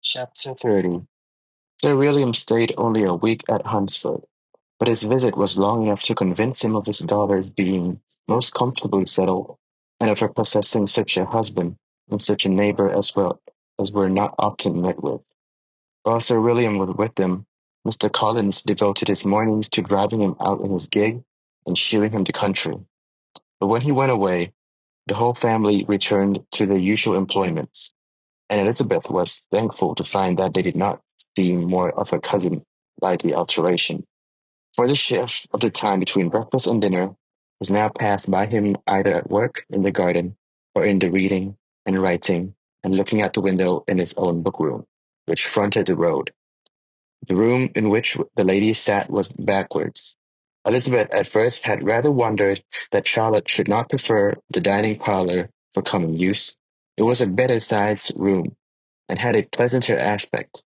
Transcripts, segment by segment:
Chapter 30. Sir William stayed only a week at Hunsford, but his visit was long enough to convince him of his daughter's being most comfortably settled, and of her possessing such a husband and such a neighbour as well as were not often met with. While Sir William was with them, Mr. Collins devoted his mornings to driving him out in his gig and shewing him the country. But when he went away, the whole family returned to their usual employments, and Elizabeth was thankful to find that they did not seem more of her cousin by the alteration. For the shift of the time between breakfast and dinner was now passed by him either at work in the garden, or in the reading and writing and looking out the window in his own book room, which fronted the road. The room in which the ladies sat was backwards. Elizabeth at first had rather wondered that Charlotte should not prefer the dining parlour for common use. It was a better-sized room, and had a pleasanter aspect.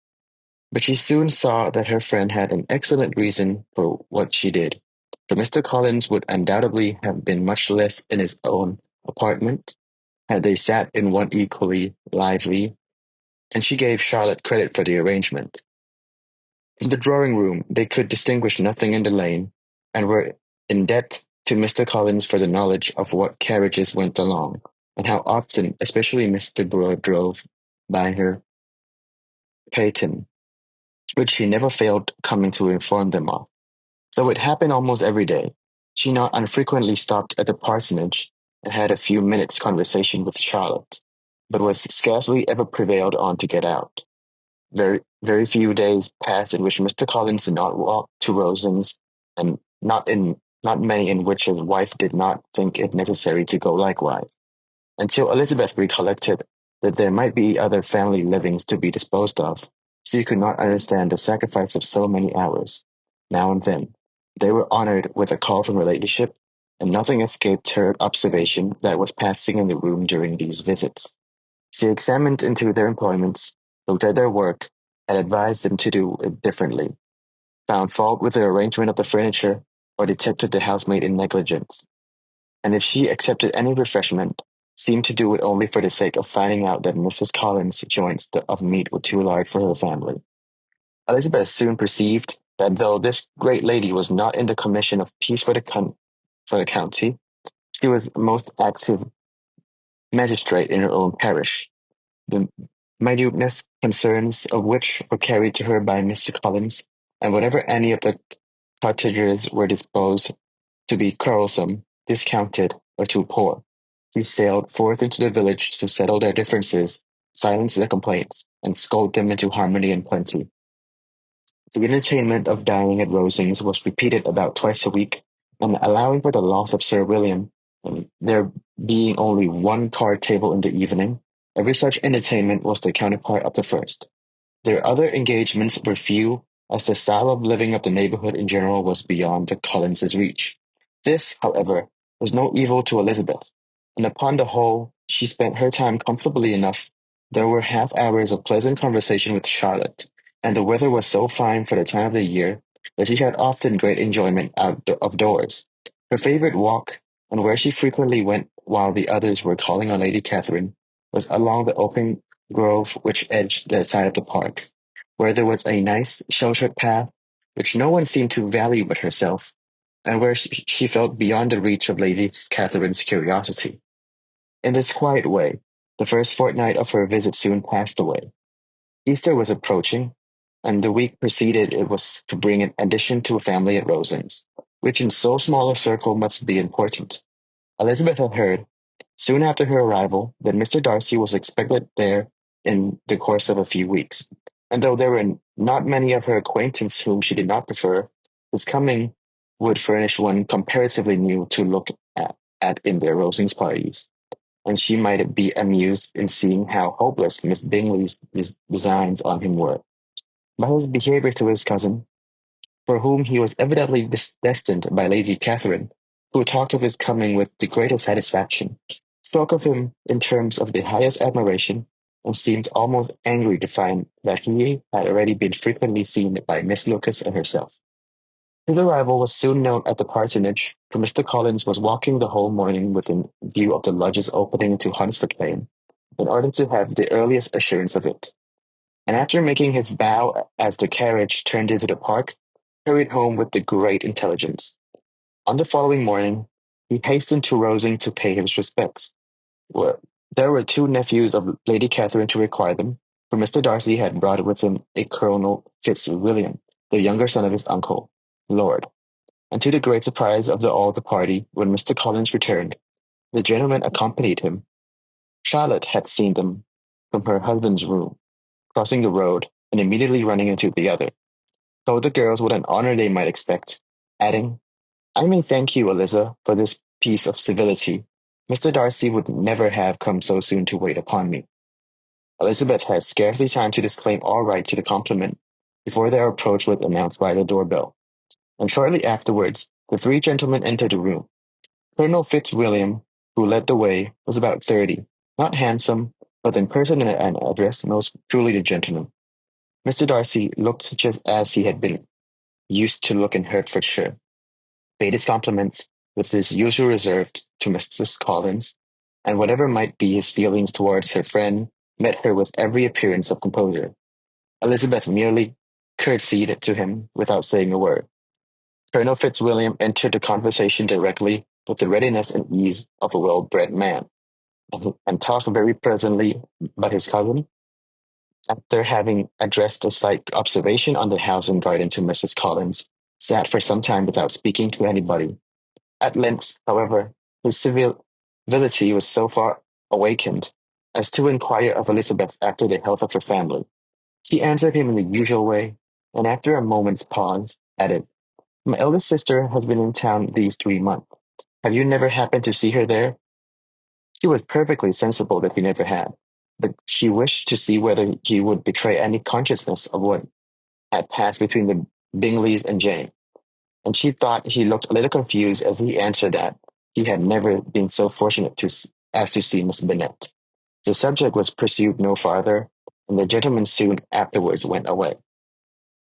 But she soon saw that her friend had an excellent reason for what she did, for Mr. Collins would undoubtedly have been much less in his own apartment had they sat in one equally lively, and she gave Charlotte credit for the arrangement. In the drawing-room they could distinguish nothing in the lane, and were in debt to Mr. Collins for the knowledge of what carriages went along, and how often especially Mr. Brewer drove by her phaeton, which he never failed coming to inform them of. So it happened almost every day. She not unfrequently stopped at the parsonage and had a few minutes' conversation with Charlotte, but was scarcely ever prevailed on to get out. Very few days passed in which Mr. Collins did not walk to Rosings, and not many in which his wife did not think it necessary to go likewise, until Elizabeth recollected that there might be other family livings to be disposed of. She could not understand the sacrifice of so many hours. Now and then they were honoured with a call from her ladyship, and nothing escaped her observation that was passing in the room during these visits. She examined into their employments, looked at their work, and advised them to do it differently, found fault with the arrangement of the furniture, or detected the housemaid in negligence, and if she accepted any refreshment, seemed to do it only for the sake of finding out that Mrs. Collins's joints of meat were too large for her family. Elizabeth soon perceived that though this great lady was not in the commission of peace for the county, she was a most active magistrate in her own parish, the minuteness concerns of which were carried to her by Mr. Collins, and whenever any of the cottagers were disposed to be quarrelsome, discounted, or too poor, he sailed forth into the village to settle their differences, silence their complaints, and scold them into harmony and plenty. The entertainment of dining at Rosings was repeated about twice a week, and allowing for the loss of Sir William, and there being only one card table in the evening, every such entertainment was the counterpart of the first. Their other engagements were few, as the style of living of the neighbourhood in general was beyond the Collinses' reach. This, however, was no evil to Elizabeth, and upon the whole she spent her time comfortably enough. There were half-hours of pleasant conversation with Charlotte, and the weather was so fine for the time of the year that she had often great enjoyment out of doors. Her favourite walk, and where she frequently went while the others were calling on Lady Catherine, was along the open grove which edged the side of the park, where there was a nice sheltered path which no one seemed to value but herself, and where she felt beyond the reach of Lady Catherine's curiosity. In this quiet way, the first fortnight of her visit soon passed away. Easter was approaching, and the week preceded it was to bring an addition to a family at Rosings, which in so small a circle must be important. Elizabeth had heard, soon after her arrival, that Mr. Darcy was expected there in the course of a few weeks, and though there were not many of her acquaintance whom she did not prefer, his coming would furnish one comparatively new to look at in their Rosings parties, and she might be amused in seeing how hopeless Miss Bingley's designs on him were. By his behaviour to his cousin, for whom he was evidently destined by Lady Catherine, who talked of his coming with the greatest satisfaction, spoke of him in terms of the highest admiration, and seemed almost angry to find that he had already been frequently seen by Miss Lucas and herself. His arrival was soon known at the parsonage, for Mr. Collins was walking the whole morning within view of the lodges opening into Hunsford Lane, in order to have the earliest assurance of it. and after making his bow as the carriage turned into the park, hurried home with the great intelligence. On the following morning, he hastened to Rosing to pay his respects. Well, there were two nephews of Lady Catherine to require them, for Mr. Darcy had brought with him a Colonel Fitzwilliam, the younger son of his uncle, Lord. And to the great surprise of all the party, when Mr. Collins returned, the gentleman accompanied him. Charlotte had seen them from her husband's room, crossing the road and immediately running into the other, told the girls what an honor they might expect, adding, "I may thank you, Eliza, for this piece of civility. Mr. Darcy would never have come so soon to wait upon me." Elizabeth had scarcely time to disclaim all right to the compliment before their approach was announced by the doorbell, and shortly afterwards the three gentlemen entered the room. Colonel Fitzwilliam, who led the way, was about 30, not handsome, but in person and address most truly the gentleman. Mr. Darcy looked just as he had been used to look in Hertfordshire, paid his compliments with his usual reserve to Mrs. Collins, and whatever might be his feelings towards her friend, met her with every appearance of composure. Elizabeth merely curtsied to him without saying a word. Colonel Fitzwilliam entered the conversation directly with the readiness and ease of a well-bred man, and talked very pleasantly about his cousin. After having addressed a slight observation on the house and garden to Mrs. Collins, sat for some time without speaking to anybody. At length, however, his civility was so far awakened as to inquire of Elizabeth after the health of her family. She answered him in the usual way, and after a moment's pause, added, "My eldest sister has been in town these 3 months. Have you never happened to see her there?" She was perfectly sensible that he never had, but she wished to see whether he would betray any consciousness of what had passed between the Bingleys and Jane, and she thought he looked a little confused as he answered that he had never been so fortunate as to see Miss Bennet. The subject was pursued no farther, and the gentlemen soon afterwards went away.